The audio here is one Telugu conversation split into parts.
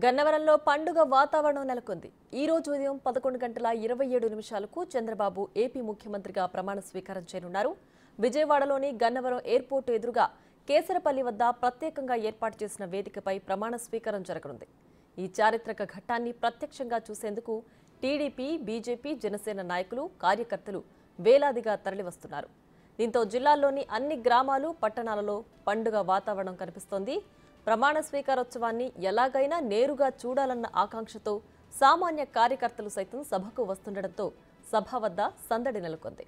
గన్నవరంలో పండుగ వాతావరణం నెలకొంది. ఈ రోజు ఉదయం 11:27 చంద్రబాబు ఏపీ ముఖ్యమంత్రిగా ప్రమాణ స్వీకారం చేయనున్నారు. విజయవాడలోని గన్నవరం ఎయిర్పోర్టు ఎదురుగా కేసరపల్లి వద్ద ప్రత్యేకంగా ఏర్పాటు చేసిన వేదికపై ప్రమాణ స్వీకారం జరగనుంది. ఈ చారిత్రక ఘట్టాన్ని ప్రత్యక్షంగా చూసేందుకు టీడీపీ, బీజేపీ, జనసేన నాయకులు, కార్యకర్తలు వేలాదిగా తరలివస్తున్నారు. దీంతో జిల్లాలోని అన్ని గ్రామాలు, పట్టణాలలో పండుగ వాతావరణం కనిపిస్తోంది. ప్రమాణ స్వీకారోత్సవాన్ని ఎలాగైనా నేరుగా చూడాలన్న ఆకాంక్షతో సామాన్య కార్యకర్తలు సైతం సభకు వస్తుండటంతో సభ వద్ద సందడి నెలకొంది.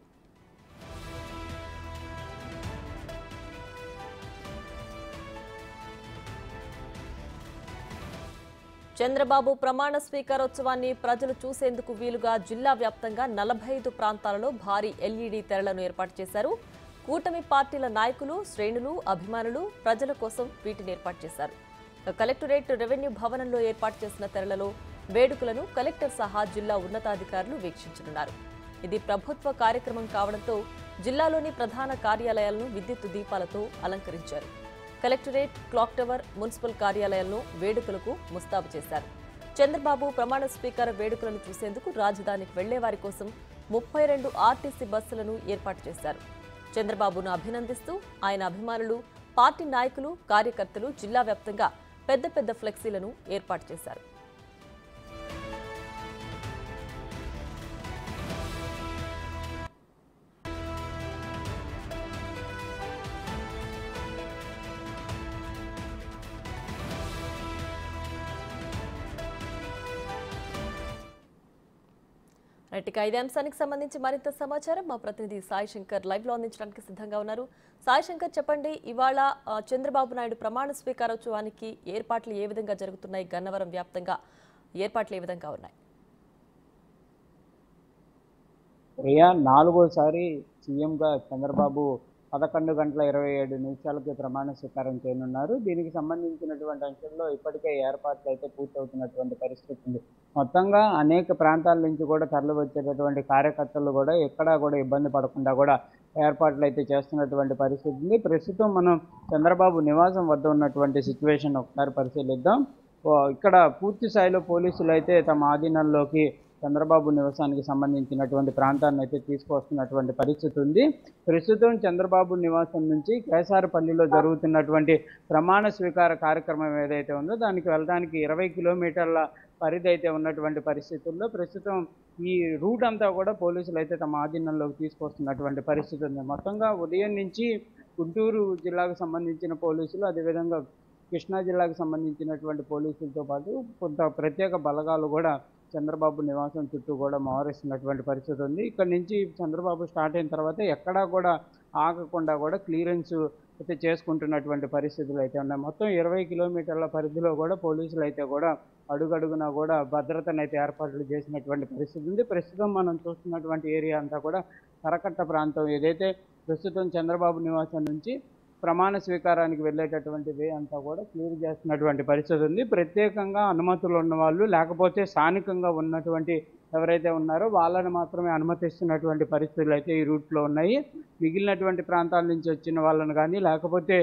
చంద్రబాబు ప్రమాణ స్వీకారోత్సవాన్ని ప్రజలు చూసేందుకు వీలుగా జిల్లా వ్యాప్తంగా 45 ప్రాంతాలలో భారీ ఎల్ఈడీ తెరలను ఏర్పాటు చేశారు. కూటమి పార్టీల నాయకులు, శ్రేణులు, అభిమానులు ప్రజల కోసం వీటిని ఏర్పాటు చేశారు. కలెక్టరేట్, రెవెన్యూ భవనంలో ఏర్పాటు చేసిన తెరలలో వేడుకలను కలెక్టర్ సహా జిల్లా ఉన్నతాధికారులు వీక్షించనున్నారు. ఇది ప్రభుత్వ కార్యక్రమం కావడంతో జిల్లాలోని ప్రధాన కార్యాలయాలను విద్యుత్ దీపాలతో అలంకరించారు. కలెక్టరేట్, క్లాక్ టవర్, మున్సిపల్ కార్యాలయాలను వేడుకలకు ముస్తాబు చేశారు. చంద్రబాబు ప్రమాణ స్వీకార వేడుకలను చూసేందుకు రాజధానికి వెళ్లే వారి కోసం 32 ఆర్టీసీ బస్సులను ఏర్పాటు చేశారు. చంద్రబాబును అభినందిస్తూ ఆయన అభిమానులు, పార్టీ నాయకులు, కార్యకర్తలు జిల్లా వ్యాప్తంగా పెద్ద పెద్ద ఫ్లెక్సీలను ఏర్పాటు చేశారు. ఇక ఇదే అంశానికి సంబంధించి మరింత సమాచారం మా ప్రతినిధి సాయి శంకర్ లైవ్ లో అందించడానికి సిద్ధంగా ఉన్నారు. సాయి శంకర్, చెప్పండి, ఇవాళ చంద్రబాబు నాయుడు ప్రమాణ స్వీకారోత్సవానికి ఏర్పాట్లు ఏ విధంగా జరుగుతున్నాయి? గన్నవరం వ్యాప్తంగా ఏర్పాట్లు ఏ విధంగా ఉన్నాయి? ప్రియా, 4వసారి సీఎంగా చంద్రబాబు 11:27 ప్రమాణ స్వీకారం చేయనున్నారు. దీనికి సంబంధించినటువంటి అంశంలో ఇప్పటికే ఏర్పాట్లు అయితే పూర్తవుతున్నటువంటి పరిస్థితి ఉంది. మొత్తంగా అనేక ప్రాంతాల నుంచి కూడా తరలి వచ్చేటటువంటి కార్యకర్తలు కూడా ఎక్కడా కూడా ఇబ్బంది పడకుండా కూడా ఏర్పాట్లు అయితే చేస్తున్నటువంటి పరిస్థితి ఉంది. ప్రస్తుతం మనం చంద్రబాబు నివాసం వద్ద ఉన్నటువంటి సిచ్యువేషన్ ఒకసారి పరిశీలిద్దాం. ఇక్కడ పూర్తి స్థాయిలో పోలీసులు అయితే తమ ఆధీనంలోకి చంద్రబాబు నివాసానికి సంబంధించినటువంటి ప్రాంతాన్ని అయితే తీసుకువస్తున్నటువంటి పరిస్థితి ఉంది. ప్రస్తుతం చంద్రబాబు నివాసం నుంచి కేసారపల్లిలో జరుగుతున్నటువంటి ప్రమాణ స్వీకార కార్యక్రమం ఏదైతే ఉందో దానికి వెళ్ళడానికి 20 కిలోమీటర్ల పరిధి అయితే ఉన్నటువంటి పరిస్థితుల్లో ప్రస్తుతం ఈ రూట్ అంతా కూడా పోలీసులు అయితే తమ ఆధీనంలోకి తీసుకొస్తున్నటువంటి పరిస్థితి ఉంది. మొత్తంగా ఉదయం నుంచి గుంటూరు జిల్లాకు సంబంధించిన పోలీసులు, అదేవిధంగా కృష్ణా జిల్లాకు సంబంధించినటువంటి పోలీసులతో పాటు కొంత ప్రత్యేక బలగాలు కూడా చంద్రబాబు నివాసం చుట్టూ కూడా మోహరిస్తున్నటువంటి పరిస్థితి ఉంది. ఇక్కడ నుంచి చంద్రబాబు స్టార్ట్ అయిన తర్వాత ఎక్కడా కూడా ఆగకుండా కూడా క్లియరెన్స్ అయితే చేసుకుంటున్నటువంటి పరిస్థితులు అయితే ఉన్నాయి. మొత్తం 20 కిలోమీటర్ల పరిధిలో కూడా పోలీసులు అయితే కూడా అడుగడుగునా కూడా భద్రతను అయితే ఏర్పాట్లు చేసినటువంటి పరిస్థితి ఉంది. ప్రస్తుతం మనం చూస్తున్నటువంటి ఏరియా అంతా కూడా కరకట్ట ప్రాంతం, ఏదైతే ప్రస్తుతం చంద్రబాబు నివాసం నుంచి ప్రమాణ స్వీకారానికి వెళ్ళేటటువంటి వే అంతా కూడా క్లియర్ చేస్తున్నటువంటి పరిస్థితి ఉంది. ప్రత్యేకంగా అనుమతులు ఉన్న వాళ్ళు, లేకపోతే స్థానికంగా ఉన్నటువంటి ఎవరైతే ఉన్నారో వాళ్ళని మాత్రమే అనుమతిస్తున్నటువంటి పరిస్థితులు అయితే ఈ రూట్లో ఉన్నాయి. మిగిలినటువంటి ప్రాంతాల నుంచి వచ్చిన వాళ్ళని కానీ, లేకపోతే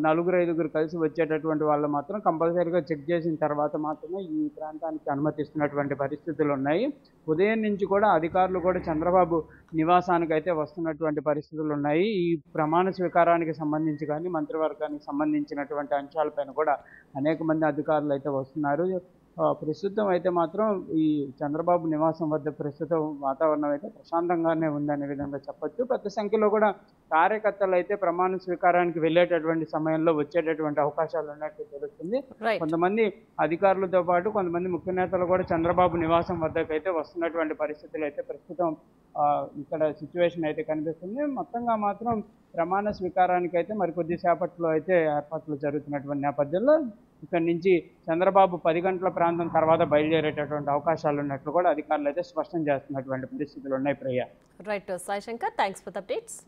4-5 కలిసి వచ్చేటటువంటి వాళ్ళు మాత్రం కంపల్సరీగా చెక్ చేసిన తర్వాత మాత్రమే ఈ ప్రాంతానికి అనుమతిస్తున్నటువంటి పరిస్థితులు ఉన్నాయి. ఉదయం నుంచి కూడా అధికారులు కూడా చంద్రబాబు నివాసానికి అయితే వస్తున్నటువంటి పరిస్థితులు ఉన్నాయి. ఈ ప్రమాణ స్వీకారానికి సంబంధించి కానీ, మంత్రివర్గానికి సంబంధించినటువంటి అంశాలపైన కూడా అనేక మంది అధికారులు అయితే వస్తున్నారు. ప్రస్తుతం అయితే మాత్రం ఈ చంద్రబాబు నివాసం వద్ద ప్రస్తుతం వాతావరణం అయితే ప్రశాంతంగానే ఉందనే విధంగా చెప్పొచ్చు. పెద్ద సంఖ్యలో కూడా కార్యకర్తలు అయితే ప్రమాణ స్వీకారానికి వెళ్ళేటటువంటి సమయంలో వచ్చేటటువంటి అవకాశాలు ఉన్నట్టు తెలుస్తుంది. కొంతమంది అధికారులతో పాటు కొంతమంది ముఖ్య నేతలు కూడా చంద్రబాబు నివాసం వద్దకు అయితే వస్తున్నటువంటి పరిస్థితులు అయితే ప్రస్తుతం ఇక్కడ సిచ్యువేషన్ అయితే కనిపిస్తుంది. మొత్తంగా మాత్రం ప్రమాణ స్వీకారానికి అయితే మరికొద్ది సేపట్లో అయితే ఏర్పాట్లు జరుగుతున్నటువంటి నేపథ్యంలో ఇక్కడ నుంచి చంద్రబాబు 10 గంటల ప్రాంతం తర్వాత బయలుదేరేటటువంటి అవకాశాలు ఉన్నట్లు కూడా అధికారులు అయితే స్పష్టం చేస్తున్నటువంటి పరిస్థితులు ఉన్నాయి. Priya. Right Sai Shankar, thanks for the updates.